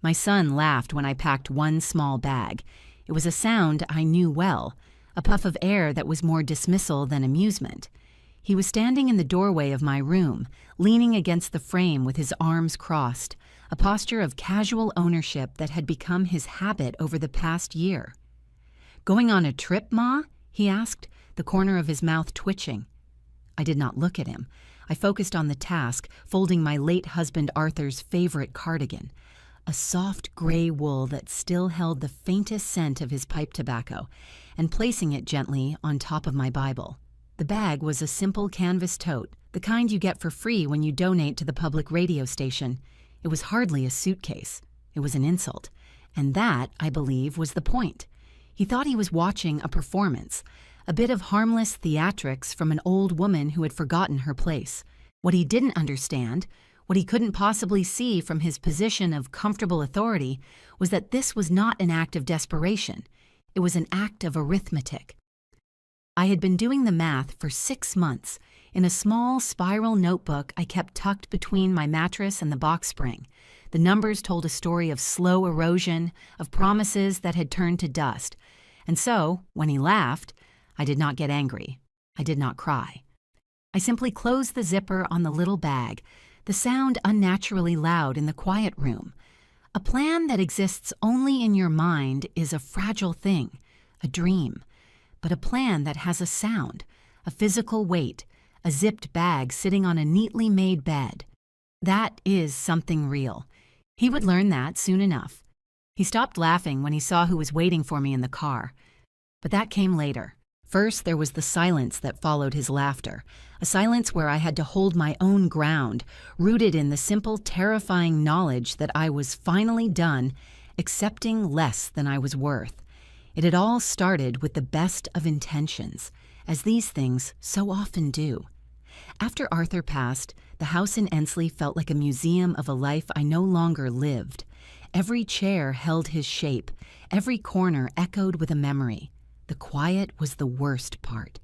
My son laughed when I packed one small bag. It was a sound I knew well, a puff of air that was more dismissal than amusement. He was standing in the doorway of my room, leaning against the frame with his arms crossed, a posture of casual ownership that had become his habit over the past year. "Going on a trip, Ma?" he asked, the corner of his mouth twitching. I did not look at him. I focused on the task, folding my late husband Arthur's favorite cardigan, a soft gray wool that still held the faintest scent of his pipe tobacco, and placing it gently on top of my Bible. The bag was a simple canvas tote, the kind you get for free when you donate to the public radio station. It was hardly a suitcase. It was an insult. And that, I believe, was the point. He thought he was watching a performance, a bit of harmless theatrics from an old woman who had forgotten her place. What he didn't understand, what he couldn't possibly see from his position of comfortable authority, was that this was not an act of desperation. It was an act of arithmetic. I had been doing the math for 6 months in a small spiral notebook I kept tucked between my mattress and the box spring. The numbers told a story of slow erosion, of promises that had turned to dust. And so, when he laughed, I did not get angry. I did not cry. I simply closed the zipper on the little bag, the sound unnaturally loud in the quiet room. A plan that exists only in your mind is a fragile thing, a dream. But a plan that has a sound, a physical weight, a zipped bag sitting on a neatly made bed, that is something real. He would learn that soon enough. He stopped laughing when he saw who was waiting for me in the car. But that came later. First, there was the silence that followed his laughter, a silence where I had to hold my own ground, rooted in the simple, terrifying knowledge that I was finally done accepting less than I was worth. It had all started with the best of intentions, as these things so often do. After Arthur passed, the house in Ensley felt like a museum of a life I no longer lived. Every chair held his shape, every corner echoed with a memory. The quiet was the worst part.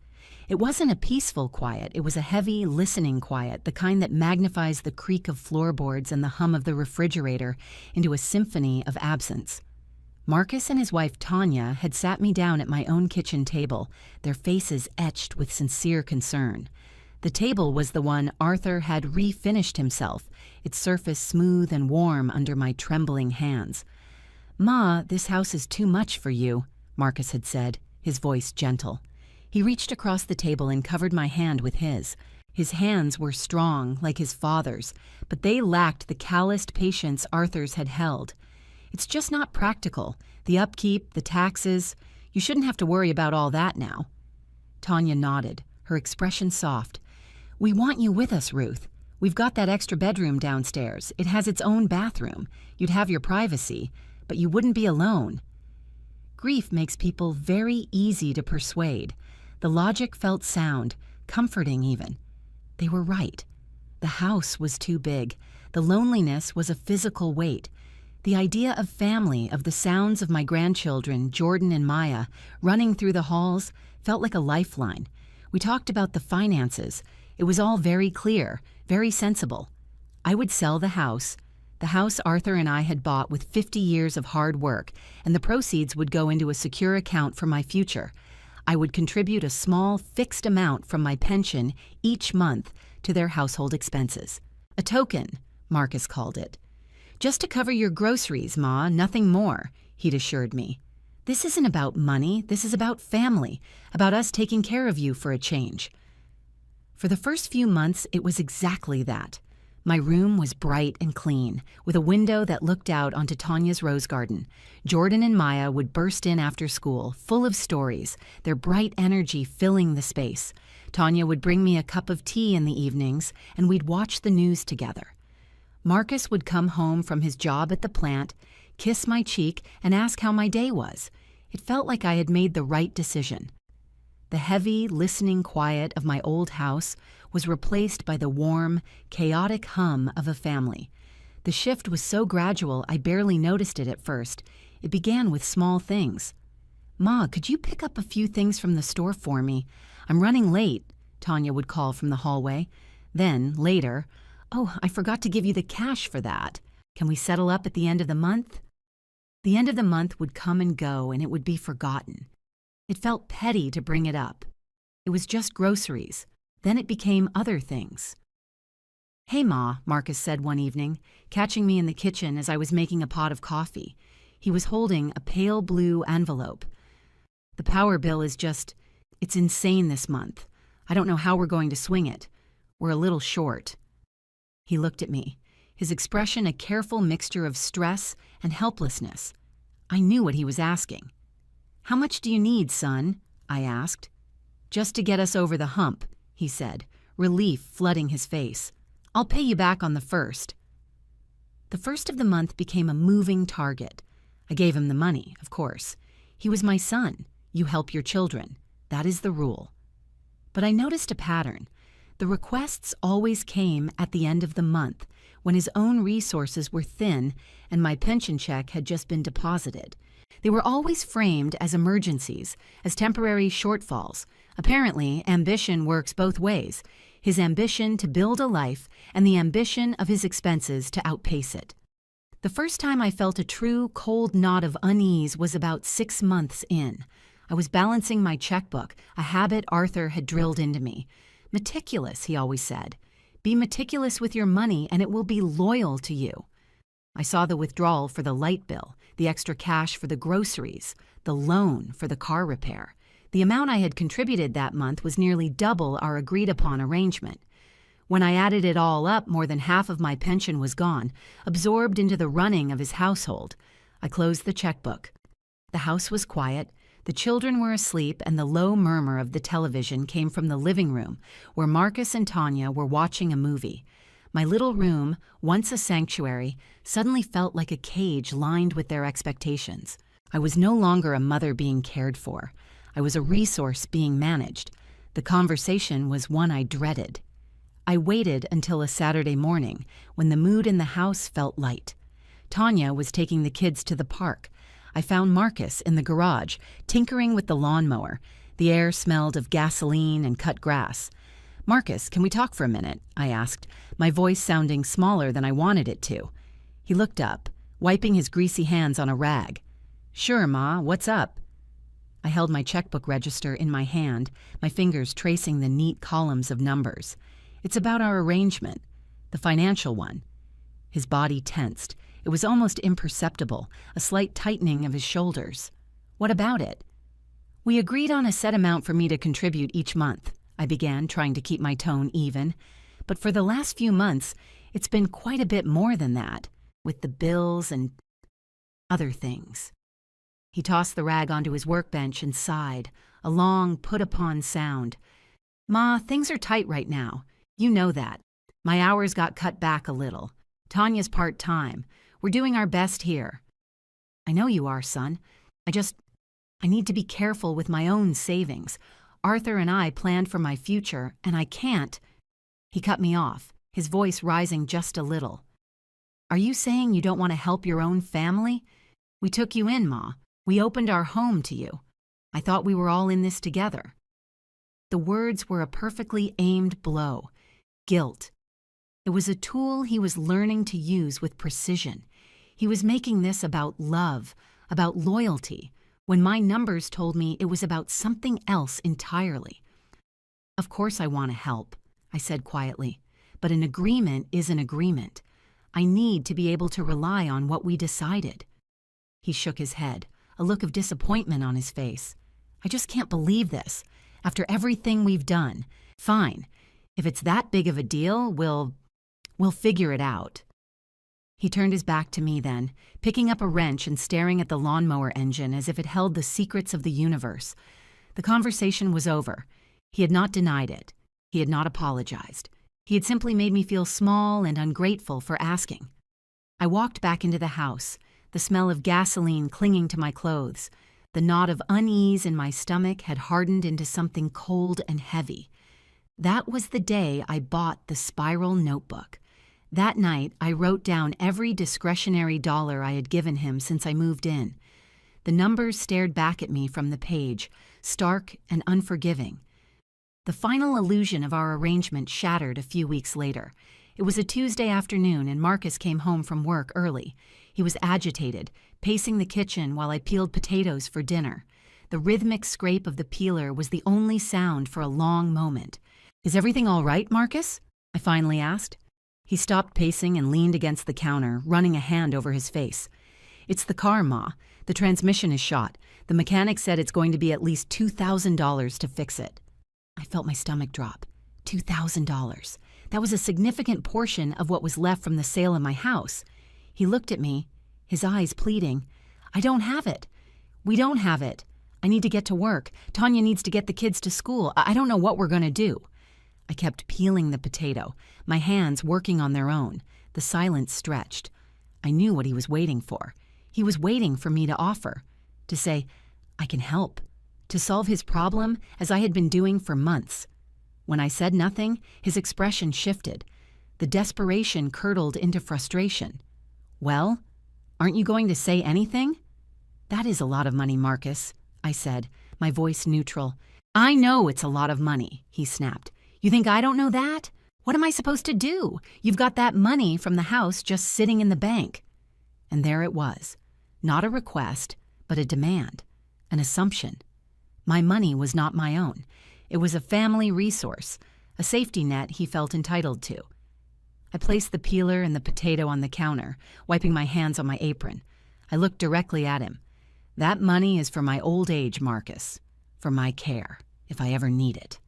It wasn't a peaceful quiet, it was a heavy, listening quiet, the kind that magnifies the creak of floorboards and the hum of the refrigerator into a symphony of absence. Marcus and his wife Tanya had sat me down at my own kitchen table, their faces etched with sincere concern. The table was the one Arthur had refinished himself, its surface smooth and warm under my trembling hands. "Ma, this house is too much for you," Marcus had said, his voice gentle. He reached across the table and covered my hand with his. His hands were strong, like his father's, but they lacked the calloused patience Arthur's had held. "It's just not practical. The upkeep, the taxes. You shouldn't have to worry about all that now." Tanya nodded, her expression soft. "We want you with us, Ruth. We've got that extra bedroom downstairs. It has its own bathroom. You'd have your privacy, but you wouldn't be alone." Grief makes people very easy to persuade. The logic felt sound, comforting even. They were right. The house was too big. The loneliness was a physical weight. The idea of family, of the sounds of my grandchildren, Jordan and Maya, running through the halls, felt like a lifeline. We talked about the finances. It was all very clear, very sensible. I would sell the house Arthur and I had bought with 50 years of hard work, and the proceeds would go into a secure account for my future. I would contribute a small, fixed amount from my pension each month to their household expenses. A token, Marcus called it. "Just to cover your groceries, Ma, nothing more," he'd assured me. "This isn't about money, this is about family, about us taking care of you for a change." For the first few months, it was exactly that. My room was bright and clean, with a window that looked out onto Tanya's rose garden. Jordan and Maya would burst in after school, full of stories, their bright energy filling the space. Tanya would bring me a cup of tea in the evenings, and we'd watch the news together. Marcus would come home from his job at the plant, kiss my cheek, and ask how my day was. It felt like I had made the right decision. The heavy, listening quiet of my old house was replaced by the warm, chaotic hum of a family. The shift was so gradual I barely noticed it at first. It began with small things. "Ma, could you pick up a few things from the store for me? I'm running late," Tanya would call from the hallway. Then, later, "Oh, I forgot to give you the cash for that." Can we settle up at the end of the month? The end of the month would come and go, and it would be forgotten. It felt petty to bring it up. It was just groceries. Then it became other things. "Hey, Ma," Marcus said one evening, catching me in the kitchen as I was making a pot of coffee. He was holding a pale blue envelope. "The power bill is it's insane this month. I don't know how we're going to swing it. We're a little short." He looked at me, his expression a careful mixture of stress and helplessness. I knew what he was asking. "How much do you need, son?" I asked. "Just to get us over the hump," he said, relief flooding his face. "I'll pay you back on the 1st. The 1st of the month became a moving target. I gave him the money, of course. He was my son. You help your children. That is the rule. But I noticed a pattern. The requests always came at the end of the month, when his own resources were thin and my pension check had just been deposited. They were always framed as emergencies, as temporary shortfalls. Apparently, ambition works both ways. His ambition to build a life and the ambition of his expenses to outpace it. The first time I felt a true cold knot of unease was about 6 months in. I was balancing my checkbook, a habit Arthur had drilled into me. Meticulous, he always said. Be meticulous with your money and it will be loyal to you. I saw the withdrawal for the light bill, the extra cash for the groceries, the loan for the car repair. The amount I had contributed that month was nearly double our agreed-upon arrangement. When I added it all up, more than half of my pension was gone, absorbed into the running of his household. I closed the checkbook. The house was quiet, the children were asleep, and the low murmur of the television came from the living room, where Marcus and Tanya were watching a movie. My little room, once a sanctuary, suddenly felt like a cage lined with their expectations. I was no longer a mother being cared for. I was a resource being managed. The conversation was one I dreaded. I waited until a Saturday morning, when the mood in the house felt light. Tanya was taking the kids to the park. I found Marcus in the garage, tinkering with the lawnmower. The air smelled of gasoline and cut grass. "Marcus, can we talk for a minute?" I asked, my voice sounding smaller than I wanted it to. He looked up, wiping his greasy hands on a rag. "Sure, Ma, what's up?" I held my checkbook register in my hand, my fingers tracing the neat columns of numbers. "It's about our arrangement, the financial one." His body tensed. It was almost imperceptible, a slight tightening of his shoulders. "What about it?" "We agreed on a set amount for me to contribute each month," I began, trying to keep my tone even. "But for the last few months, it's been quite a bit more than that, with the bills and other things." He tossed the rag onto his workbench and sighed, a long, put-upon sound. "Ma, things are tight right now. You know that. My hours got cut back a little. Tanya's part-time. We're doing our best here." "I know you are, son. I need to be careful with my own savings. Arthur and I planned for my future, and I can't." He cut me off, his voice rising just a little. "Are you saying you don't want to help your own family? We took you in, Ma. We opened our home to you. I thought we were all in this together." The words were a perfectly aimed blow. Guilt. It was a tool he was learning to use with precision. He was making this about love, about loyalty, when my numbers told me it was about something else entirely. "Of course I want to help," I said quietly, "but an agreement is an agreement. I need to be able to rely on what we decided." He shook his head, a look of disappointment on his face. "I just can't believe this. After everything we've done. Fine. If it's that big of a deal, we'll figure it out." He turned his back to me then, picking up a wrench and staring at the lawnmower engine as if it held the secrets of the universe. The conversation was over. He had not denied it. He had not apologized. He had simply made me feel small and ungrateful for asking. I walked back into the house, the smell of gasoline clinging to my clothes. The knot of unease in my stomach had hardened into something cold and heavy. That was the day I bought the spiral notebook. That night, I wrote down every discretionary dollar I had given him since I moved in. The numbers stared back at me from the page, stark and unforgiving. The final illusion of our arrangement shattered a few weeks later. It was a Tuesday afternoon and Marcus came home from work early. He was agitated, pacing the kitchen while I peeled potatoes for dinner. The rhythmic scrape of the peeler was the only sound for a long moment. "Is everything all right, Marcus?" I finally asked. He stopped pacing and leaned against the counter, running a hand over his face. "It's the car, Ma. The transmission is shot. The mechanic said it's going to be at least $2,000 to fix it." I felt my stomach drop. $2,000. That was a significant portion of what was left from the sale of my house. He looked at me, his eyes pleading. "I don't have it. We don't have it. I need to get to work. Tanya needs to get the kids to school. I don't know what we're going to do." I kept peeling the potato, my hands working on their own. The silence stretched. I knew what he was waiting for. He was waiting for me to offer, to say, "I can help," to solve his problem as I had been doing for months. When I said nothing, his expression shifted. The desperation curdled into frustration. "Well, aren't you going to say anything?" "That is a lot of money, Marcus," I said, my voice neutral. "I know it's a lot of money," he snapped. "You think I don't know that? What am I supposed to do? You've got that money from the house just sitting in the bank." And there it was. Not a request, but a demand, an assumption. My money was not my own. It was a family resource, a safety net he felt entitled to. I placed the peeler and the potato on the counter, wiping my hands on my apron. I looked directly at him. "That money is for my old age, Marcus. For my care, if I ever need it."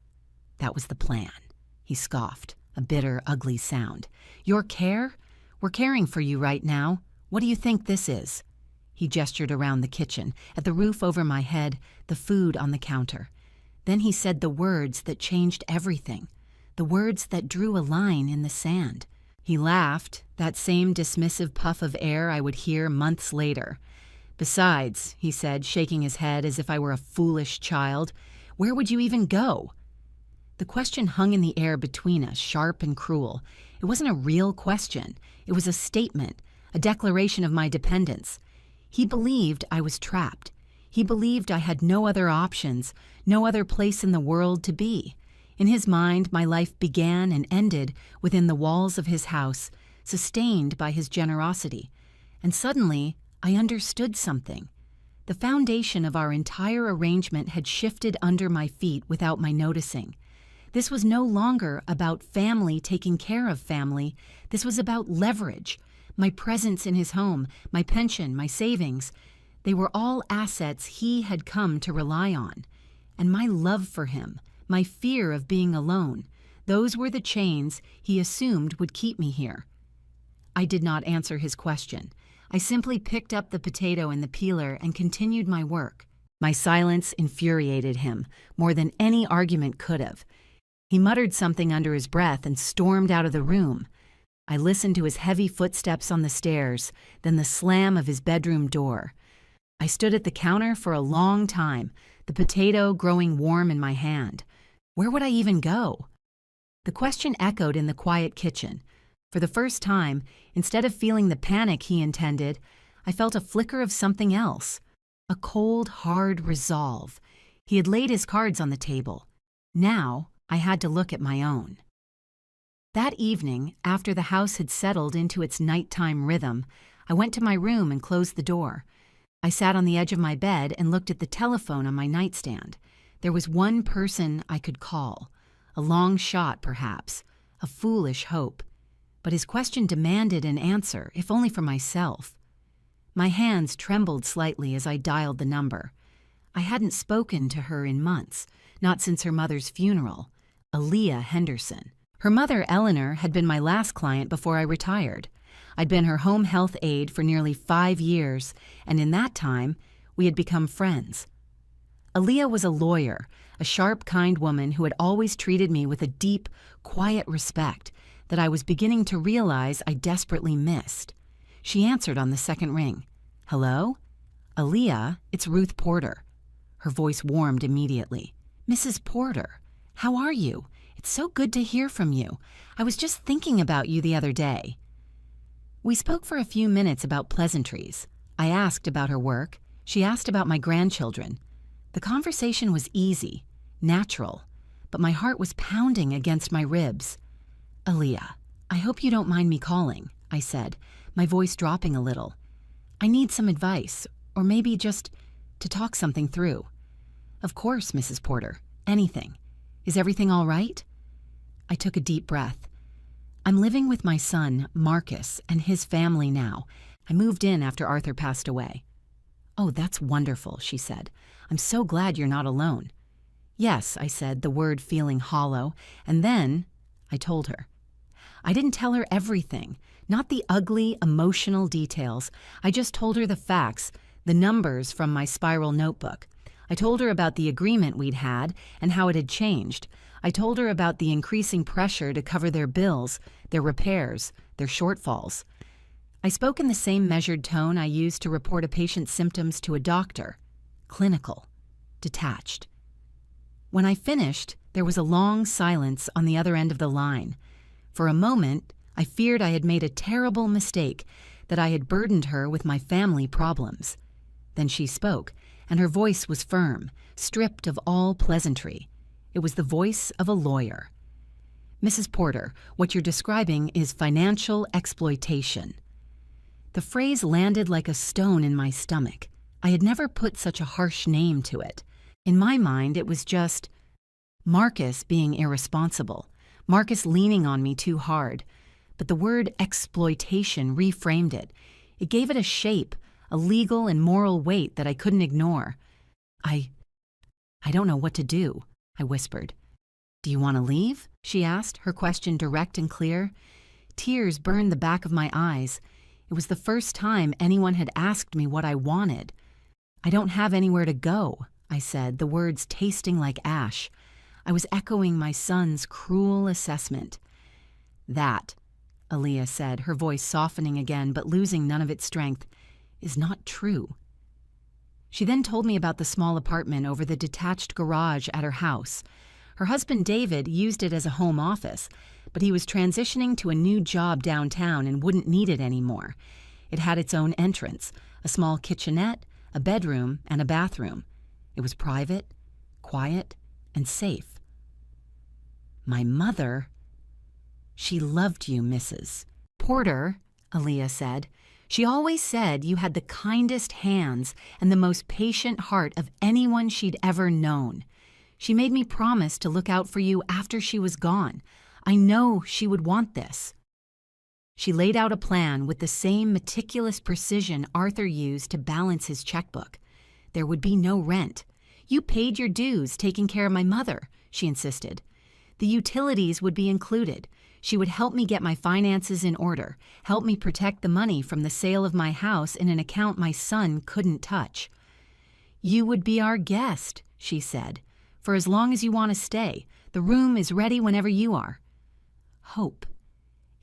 That was the plan. He scoffed, a bitter, ugly sound. "Your care? We're caring for you right now. What do you think this is?" He gestured around the kitchen, at the roof over my head, the food on the counter. Then he said the words that changed everything, the words that drew a line in the sand. He laughed, that same dismissive puff of air I would hear months later. "Besides," he said, shaking his head as if I were a foolish child, "where would you even go?" The question hung in the air between us, sharp and cruel. It wasn't a real question. It was a statement, a declaration of my dependence. He believed I was trapped. He believed I had no other options, no other place in the world to be. In his mind, my life began and ended within the walls of his house, sustained by his generosity. And suddenly, I understood something. The foundation of our entire arrangement had shifted under my feet without my noticing. This was no longer about family taking care of family. This was about leverage. My presence in his home, my pension, my savings, they were all assets he had come to rely on. And my love for him, my fear of being alone, those were the chains he assumed would keep me here. I did not answer his question. I simply picked up the potato and the peeler and continued my work. My silence infuriated him more than any argument could have. He muttered something under his breath and stormed out of the room. I listened to his heavy footsteps on the stairs, then the slam of his bedroom door. I stood at the counter for a long time, the potato growing warm in my hand. Where would I even go? The question echoed in the quiet kitchen. For the first time, instead of feeling the panic he intended, I felt a flicker of something else. A cold, hard resolve. He had laid his cards on the table. Now, I had to look at my own. That evening, after the house had settled into its nighttime rhythm, I went to my room and closed the door. I sat on the edge of my bed and looked at the telephone on my nightstand. There was one person I could call. A long shot, perhaps. A foolish hope. But his question demanded an answer, if only for myself. My hands trembled slightly as I dialed the number. I hadn't spoken to her in months, not since her mother's funeral. Aaliyah Henderson. Her mother, Eleanor, had been my last client before I retired. I'd been her home health aide for nearly 5 years, and in that time, we had become friends. Aaliyah was a lawyer, a sharp, kind woman who had always treated me with a deep, quiet respect that I was beginning to realize I desperately missed. She answered on the second ring. "Hello? Aaliyah, it's Ruth Porter." Her voice warmed immediately. "Mrs. Porter, how are you? It's so good to hear from you. I was just thinking about you the other day." We spoke for a few minutes about pleasantries. I asked about her work. She asked about my grandchildren. The conversation was easy, natural, but my heart was pounding against my ribs. "Aaliyah, "I hope you don't mind me calling," I said, my voice dropping a little. "I need some advice, or maybe just to talk something through." "Of course, Mrs. Porter. Anything. Is everything all right?" I took a deep breath. "I'm living with my son, Marcus, and his family now. I moved in after Arthur passed away." "Oh, that's wonderful," she said. "I'm so glad you're not alone." "Yes," I said, the word feeling hollow, and then I told her. I didn't tell her everything, not the ugly, emotional details. I just told her the facts, the numbers from my spiral notebook. I told her about the agreement we'd had and how it had changed. I told her about the increasing pressure to cover their bills, their repairs, their shortfalls. I spoke in the same measured tone I used to report a patient's symptoms to a doctor. Clinical. Detached. When I finished, there was a long silence on the other end of the line. For a moment, I feared I had made a terrible mistake, that I had burdened her with my family problems. Then she spoke, and her voice was firm, stripped of all pleasantry. It was the voice of a lawyer. "Mrs. Porter, what you're describing is financial exploitation." The phrase landed like a stone in my stomach. I had never put such a harsh name to it. In my mind, it was just Marcus being irresponsible, Marcus leaning on me too hard. But the word exploitation reframed it. It gave it a shape, a legal and moral weight that I couldn't ignore. I don't know what to do," I whispered. "Do you want to leave?" she asked, her question direct and clear. Tears burned the back of my eyes. It was the first time anyone had asked me what I wanted. "I don't have anywhere to go," I said, the words tasting like ash. I was echoing my son's cruel assessment. "That," Aaliyah said, her voice softening again but losing none of its strength, "is not true." She then told me about the small apartment over the detached garage at her house. Her husband David used it as a home office, but he was transitioning to a new job downtown and wouldn't need it anymore. It had its own entrance, a small kitchenette, a bedroom, and a bathroom. It was private, quiet, and safe. My mother, "She loved you, Mrs. Porter," Aaliyah said. "She always said you had the kindest hands and the most patient heart of anyone she'd ever known. She made me promise to look out for you after she was gone. I know she would want this." She laid out a plan with the same meticulous precision Arthur used to balance his checkbook. There would be no rent. "You paid your dues taking care of my mother," she insisted. "The utilities would be included. She would help me get my finances in order, help me protect the money from the sale of my house in an account my son couldn't touch." "You would be our guest," she said, "for as long as you want to stay. The room is ready whenever you are." Hope.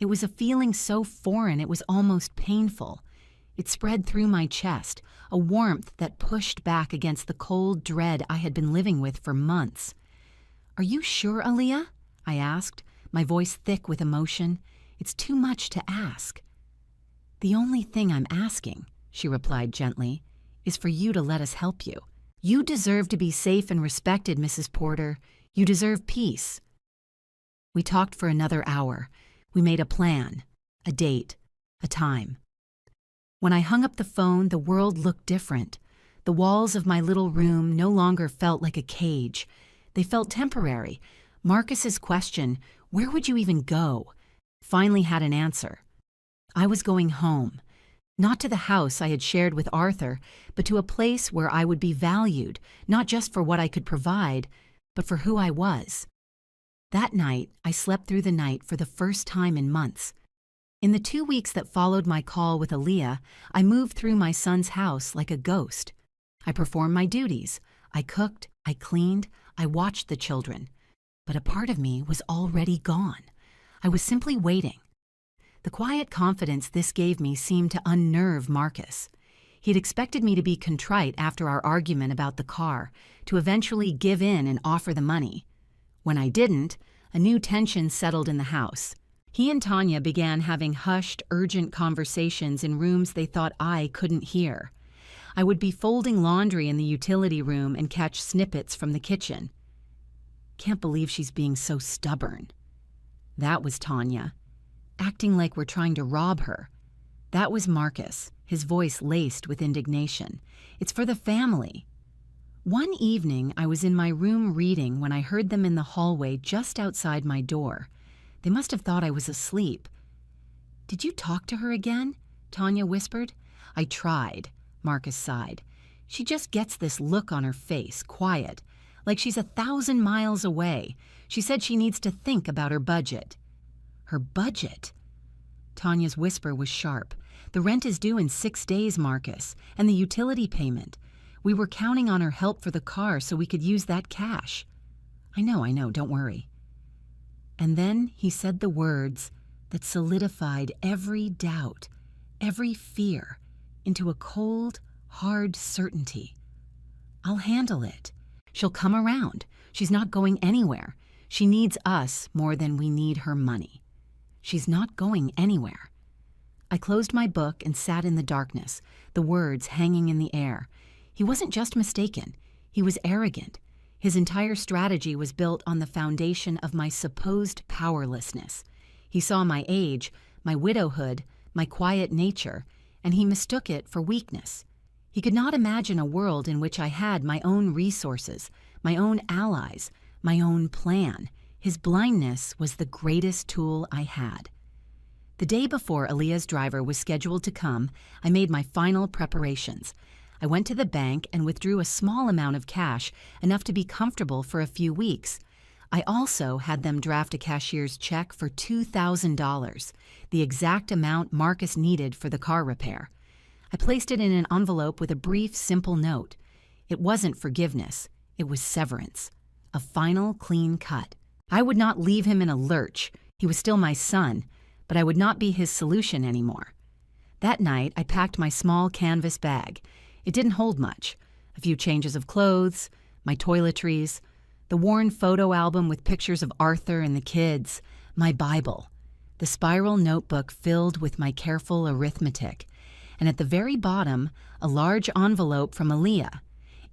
It was a feeling so foreign it was almost painful. It spread through my chest, a warmth that pushed back against the cold dread I had been living with for months. "Are you sure, Aaliyah?" I asked, my voice thick with emotion. "It's too much to ask." "The only thing I'm asking," she replied gently, "is for you to let us help you. You deserve to be safe and respected, Mrs. Porter. You deserve peace." We talked for another hour. We made a plan, a date, a time. When I hung up the phone, the world looked different. The walls of my little room no longer felt like a cage. They felt temporary. Marcus's question, "Where would you even go?" finally had an answer. I was going home. Not to the house I had shared with Arthur, but to a place where I would be valued, not just for what I could provide, but for who I was. That night, I slept through the night for the first time in months. In the 2 weeks that followed my call with Aaliyah, I moved through my son's house like a ghost. I performed my duties. I cooked, I cleaned, I watched the children. But a part of me was already gone. I was simply waiting. The quiet confidence this gave me seemed to unnerve Marcus. He had expected me to be contrite after our argument about the car, to eventually give in and offer the money. When I didn't, a new tension settled in the house. He and Tanya began having hushed, urgent conversations in rooms they thought I couldn't hear. I would be folding laundry in the utility room and catch snippets from the kitchen. "Can't believe she's being so stubborn." That was Tanya. acting like we're trying to rob her. That was Marcus, his voice laced with indignation. It's for the family. One evening, I was in my room reading when I heard them in the hallway just outside my door. They must have thought I was asleep. "Did you talk to her again?" Tanya whispered. "I tried," Marcus sighed. "She just gets this look on her face, quiet, like she's 1,000 miles away. She said she needs to think about her budget." "Her budget?" Tanya's whisper was sharp. "The rent is due in 6 days, Marcus, and the utility payment. We were counting on her help for the car so we could use that cash." I know, don't worry." And then he said the words that solidified every doubt, every fear, into a cold, hard certainty. "I'll handle it. She'll come around. She's not going anywhere. She needs us more than we need her money. She's not going anywhere." I closed my book and sat in the darkness, the words hanging in the air. He wasn't just mistaken. He was arrogant. His entire strategy was built on the foundation of my supposed powerlessness. He saw my age, my widowhood, my quiet nature, and he mistook it for weakness. He could not imagine a world in which I had my own resources, my own allies, my own plan. His blindness was the greatest tool I had. The day before Aaliyah's driver was scheduled to come, I made my final preparations. I went to the bank and withdrew a small amount of cash, enough to be comfortable for a few weeks. I also had them draft a cashier's check for $2,000, the exact amount Marcus needed for the car repair. I placed it in an envelope with a brief, simple note. It wasn't forgiveness. It was severance. A final, clean cut. I would not leave him in a lurch. He was still my son, but I would not be his solution anymore. That night, I packed my small canvas bag. It didn't hold much. A few changes of clothes, my toiletries, the worn photo album with pictures of Arthur and the kids, my Bible, the spiral notebook filled with my careful arithmetic, and at the very bottom, a large envelope from Aaliyah.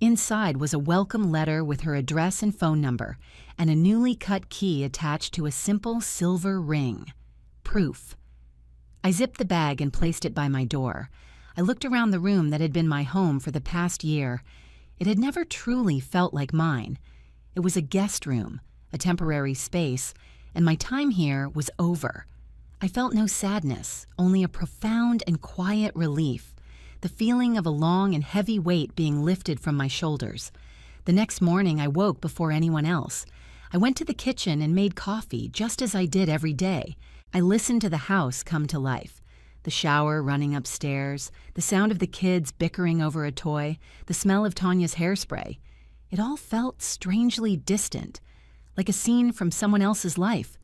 Inside was a welcome letter with her address and phone number, and a newly cut key attached to a simple silver ring. Proof. I zipped the bag and placed it by my door. I looked around the room that had been my home for the past year. It had never truly felt like mine. It was a guest room, a temporary space, and my time here was over. I felt no sadness, only a profound and quiet relief, the feeling of a long and heavy weight being lifted from my shoulders. The next morning I woke before anyone else. I went to the kitchen and made coffee, just as I did every day. I listened to the house come to life. The shower running upstairs, the sound of the kids bickering over a toy, the smell of Tanya's hairspray. It all felt strangely distant, like a scene from someone else's life.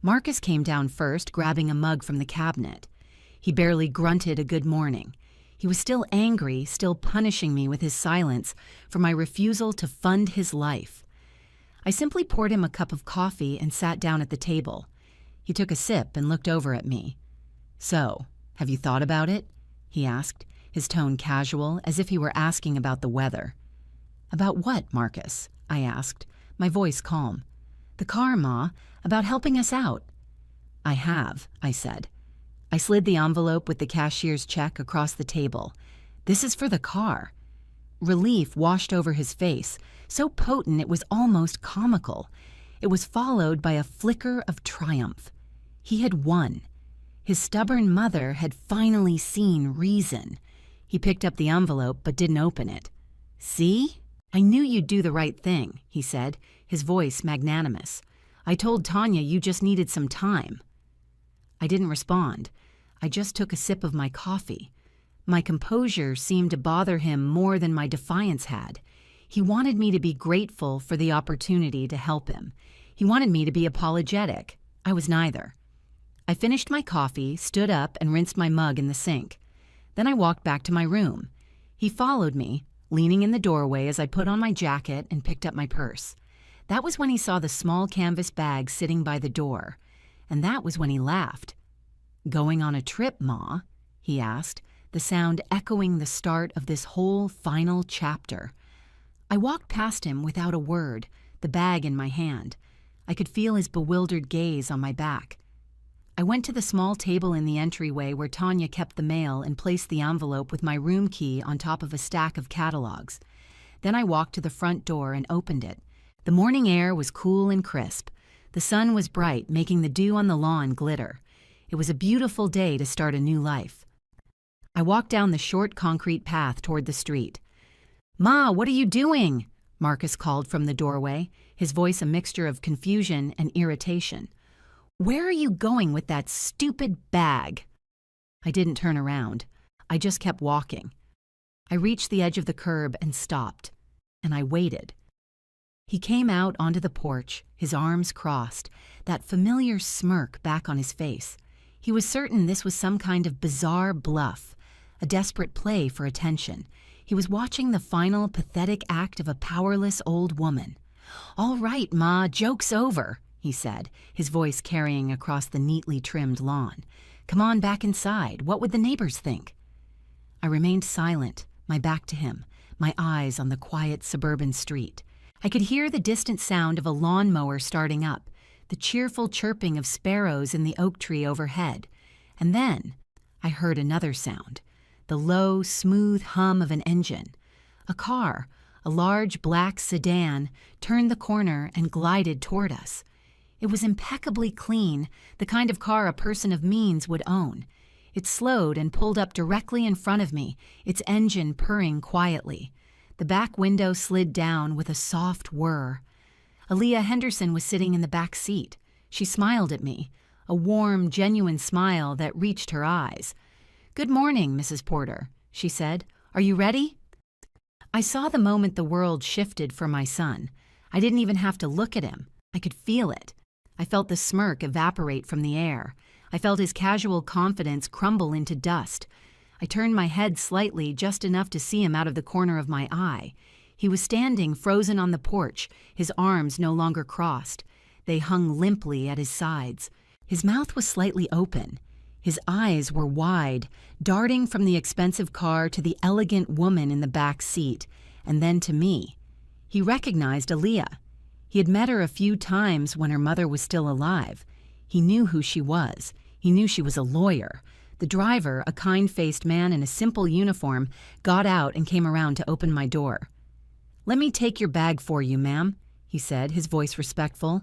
Marcus came down first, grabbing a mug from the cabinet. He barely grunted a good morning. He was still angry, still punishing me with his silence for my refusal to fund his life. I simply poured him a cup of coffee and sat down at the table. He took a sip and looked over at me. "So, have you thought about it?" he asked, his tone casual, as if he were asking about the weather. "About what, Marcus?" I asked, my voice calm. "The car, Ma, about helping us out." "I have," I said. I slid the envelope with the cashier's check across the table. "This is for the car." Relief washed over his face, so potent it was almost comical. It was followed by a flicker of triumph. He had won. His stubborn mother had finally seen reason. He picked up the envelope but didn't open it. "See? I knew you'd do the right thing," he said, his voice magnanimous. "I told Tanya you just needed some time." I didn't respond. I just took a sip of my coffee. My composure seemed to bother him more than my defiance had. He wanted me to be grateful for the opportunity to help him. He wanted me to be apologetic. I was neither. I finished my coffee, stood up, and rinsed my mug in the sink. Then I walked back to my room. He followed me, leaning in the doorway as I put on my jacket and picked up my purse. That was when he saw the small canvas bag sitting by the door. And that was when he laughed. "Going on a trip, Ma?" he asked, the sound echoing the start of this whole final chapter. I walked past him without a word, the bag in my hand. I could feel his bewildered gaze on my back. I went to the small table in the entryway where Tanya kept the mail and placed the envelope with my room key on top of a stack of catalogs. Then I walked to the front door and opened it. The morning air was cool and crisp. The sun was bright, making the dew on the lawn glitter. It was a beautiful day to start a new life. I walked down the short concrete path toward the street. "Ma, what are you doing?" Marcus called from the doorway, his voice a mixture of confusion and irritation. "Where are you going with that stupid bag?" I didn't turn around. I just kept walking. I reached the edge of the curb and stopped, and I waited. He came out onto the porch, his arms crossed, that familiar smirk back on his face. He was certain this was some kind of bizarre bluff, a desperate play for attention. He was watching the final pathetic act of a powerless old woman. "All right, Ma, joke's over," he said, his voice carrying across the neatly trimmed lawn. "Come on back inside. What would the neighbors think?" I remained silent, my back to him, my eyes on the quiet suburban street. I could hear the distant sound of a lawnmower starting up, the cheerful chirping of sparrows in the oak tree overhead. And then I heard another sound, the low, smooth hum of an engine. A car, a large black sedan, turned the corner and glided toward us. It was impeccably clean, the kind of car a person of means would own. It slowed and pulled up directly in front of me, its engine purring quietly. The back window slid down with a soft whir. Aaliyah Henderson was sitting in the back seat. She smiled at me, a warm, genuine smile that reached her eyes. "Good morning, Mrs. Porter," she said. "Are you ready?" I saw the moment the world shifted for my son. I didn't even have to look at him. I could feel it. I felt the smirk evaporate from the air. I felt his casual confidence crumble into dust. I turned my head slightly, just enough to see him out of the corner of my eye. He was standing frozen on the porch, his arms no longer crossed. They hung limply at his sides. His mouth was slightly open. His eyes were wide, darting from the expensive car to the elegant woman in the back seat, and then to me. He recognized Aaliyah. He had met her a few times when her mother was still alive. He knew who she was. He knew she was a lawyer. The driver, a kind-faced man in a simple uniform, got out and came around to open my door. "Let me take your bag for you, ma'am," he said, his voice respectful.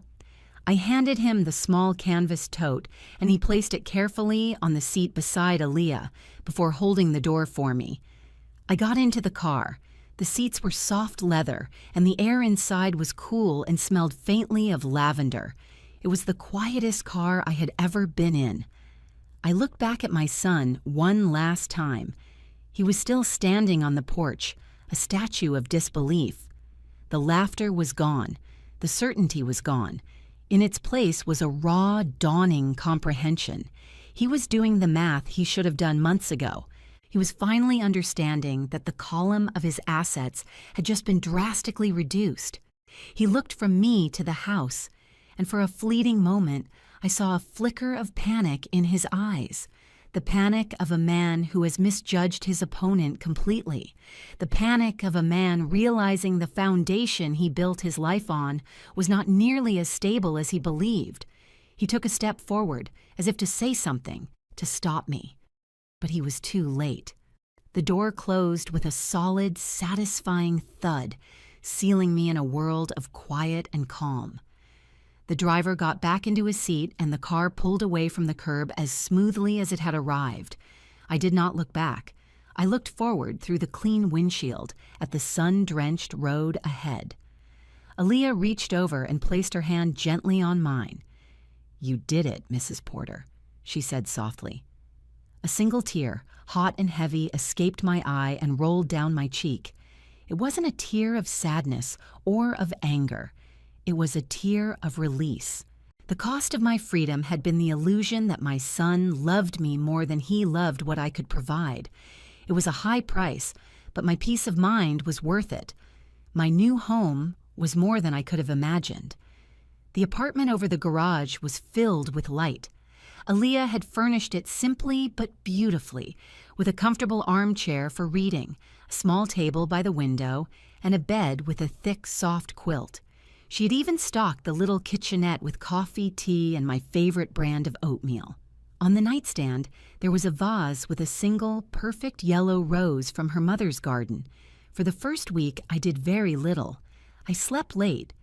I handed him the small canvas tote, and he placed it carefully on the seat beside Aaliyah before holding the door for me. I got into the car. The seats were soft leather, and the air inside was cool and smelled faintly of lavender. It was the quietest car I had ever been in. I looked back at my son one last time. He was still standing on the porch, a statue of disbelief. The laughter was gone. The certainty was gone. In its place was a raw, dawning comprehension. He was doing the math he should have done months ago. He was finally understanding that the column of his assets had just been drastically reduced. He looked from me to the house, and for a fleeting moment, I saw a flicker of panic in his eyes. The panic of a man who has misjudged his opponent completely. The panic of a man realizing the foundation he built his life on was not nearly as stable as he believed. He took a step forward, as if to say something, to stop me. But he was too late. The door closed with a solid, satisfying thud, sealing me in a world of quiet and calm. The driver got back into his seat, and the car pulled away from the curb as smoothly as it had arrived. I did not look back. I looked forward through the clean windshield at the sun-drenched road ahead. Aaliyah reached over and placed her hand gently on mine. "You did it, Mrs. Porter," she said softly. A single tear, hot and heavy, escaped my eye and rolled down my cheek. It wasn't a tear of sadness or of anger. It was a tear of release. The cost of my freedom had been the illusion that my son loved me more than he loved what I could provide. It was a high price, but my peace of mind was worth it. My new home was more than I could have imagined. The apartment over the garage was filled with light. Aaliyah had furnished it simply but beautifully, with a comfortable armchair for reading, a small table by the window, and a bed with a thick, soft quilt. She had even stocked the little kitchenette with coffee, tea, and my favorite brand of oatmeal. On the nightstand, there was a vase with a single, perfect yellow rose from her mother's garden. For the first week, I did very little. I slept late.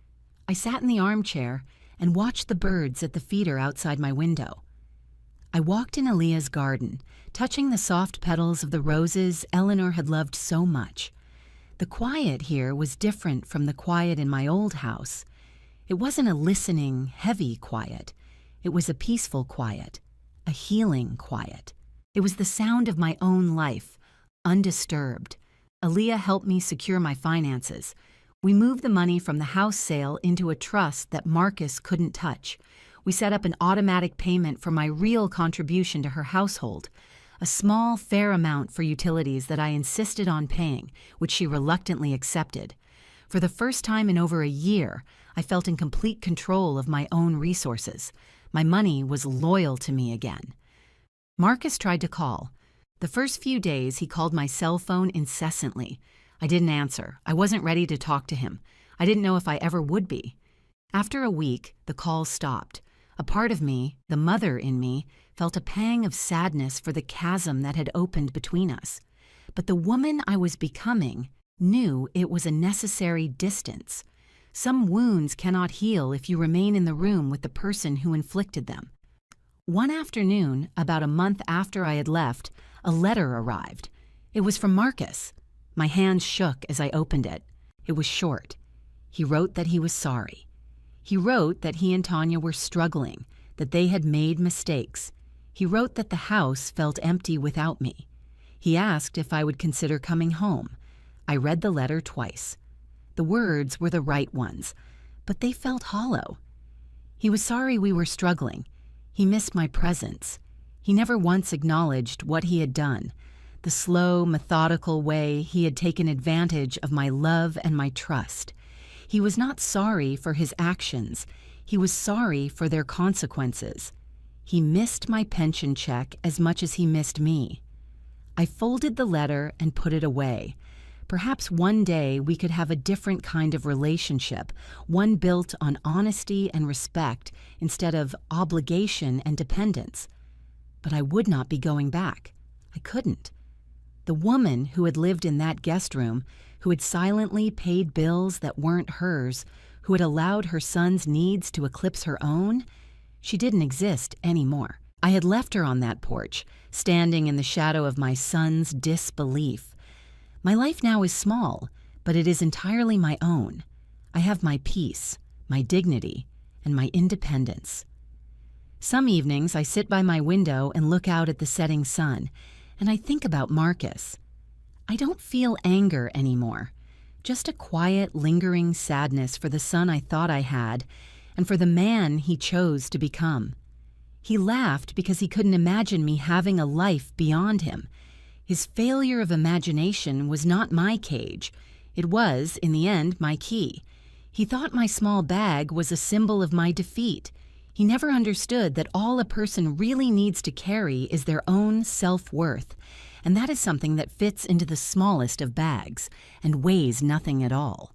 I sat in the armchair and watched the birds at the feeder outside my window. I walked in Aaliyah's garden, touching the soft petals of the roses Eleanor had loved so much. The quiet here was different from the quiet in my old house. It wasn't a listening, heavy quiet. It was a peaceful quiet, a healing quiet. It was the sound of my own life, undisturbed. Aaliyah helped me secure my finances. We moved the money from the house sale into a trust that Marcus couldn't touch. We set up an automatic payment for my real contribution to her household, a small, fair amount for utilities that I insisted on paying, which she reluctantly accepted. For the first time in over a year, I felt in complete control of my own resources. My money was loyal to me again. Marcus tried to call. The first few days, he called my cell phone incessantly. I didn't answer. I wasn't ready to talk to him. I didn't know if I ever would be. After a week, the calls stopped. A part of me, the mother in me, felt a pang of sadness for the chasm that had opened between us. But the woman I was becoming knew it was a necessary distance. Some wounds cannot heal if you remain in the room with the person who inflicted them. One afternoon, about a month after I had left, a letter arrived. It was from Marcus. My hands shook as I opened it. It was short. He wrote that he was sorry. He wrote that he and Tanya were struggling, that they had made mistakes. He wrote that the house felt empty without me. He asked if I would consider coming home. I read the letter twice. The words were the right ones, but they felt hollow. He was sorry we were struggling. He missed my presence. He never once acknowledged what he had done, the slow, methodical way he had taken advantage of my love and my trust. He was not sorry for his actions. He was sorry for their consequences. He missed my pension check as much as he missed me. I folded the letter and put it away. Perhaps one day we could have a different kind of relationship, one built on honesty and respect instead of obligation and dependence. But I would not be going back. I couldn't. The woman who had lived in that guest room, who had silently paid bills that weren't hers, who had allowed her son's needs to eclipse her own, she didn't exist anymore. I had left her on that porch, standing in the shadow of my son's disbelief. My life now is small, but it is entirely my own. I have my peace, my dignity, and my independence. Some evenings I sit by my window and look out at the setting sun, and I think about Marcus. I don't feel anger anymore, just a quiet, lingering sadness for the son I thought I had and for the man he chose to become. He laughed because he couldn't imagine me having a life beyond him. His failure of imagination was not my cage. It was, in the end, my key. He thought my small bag was a symbol of my defeat. He never understood that all a person really needs to carry is their own self-worth, and that is something that fits into the smallest of bags and weighs nothing at all.